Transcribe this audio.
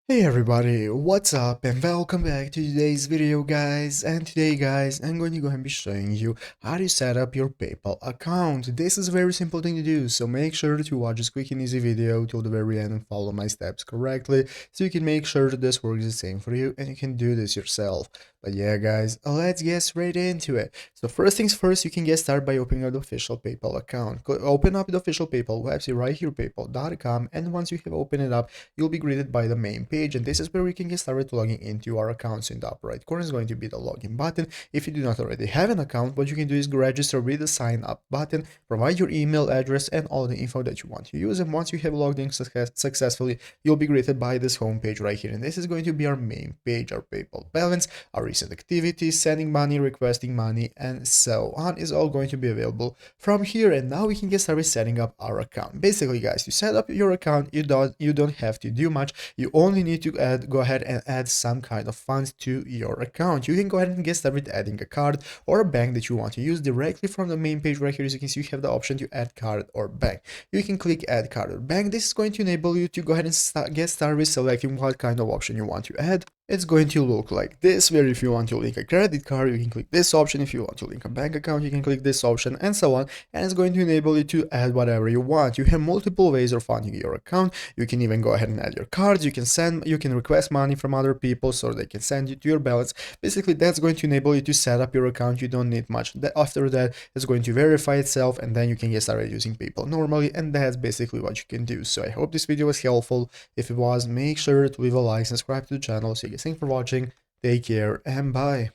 Hey everybody, what's up and welcome back to today's video guys. And today guys, I'm going to go ahead and be showing you how to set up your PayPal account. This is a very simple thing to do, so make sure to watch this quick and easy video till the very end and follow my steps correctly so you can make sure that this works the same for you and you can do this yourself. But yeah guys, let's get straight into it. So first things first, you can get started by opening up the official PayPal account. Open up the official PayPal website right here, paypal.com, and once you have opened it up, you'll be greeted by the main page, and this is where we can get started logging into our accounts. In the upper right corner is going to be the login button. If you do not already have an account, what you can do is register with the sign up button, provide your email address and all the info that you want to use, and once you have logged in successfully, you'll be greeted by this home page right here, and this is going to be our main page. Our PayPal balance, our recent activities, sending money, requesting money, and so on is all going to be available from here. And now we can get started setting up our account. Basically guys, to set up your account, you don't have to do much. You only need to go ahead and add some kind of funds to your account. You can go ahead and get started with adding a card or a bank that you want to use directly from the main page right here. As you can see, you have the option to add card or bank. You can click add card or bank. This is going to enable you to go ahead and get started with selecting what kind of option you want to add. It's going to look like this, where if you want to link a credit card, you can click this option. If you want to link a bank account, you can click this option, and so on. And it's going to enable you to add whatever you want. You have multiple ways of funding your account. You can even go ahead and add your cards. You can request money from other people so they can send you to your balance. Basically, that's going to enable you to set up your account. You don't need much. After that, it's going to verify itself, and then you can get started using PayPal normally, and that's basically what you can do. So I hope this video was helpful. If it was, make sure to leave a like, subscribe to the channel. So you guys, thanks for watching. Take care and bye.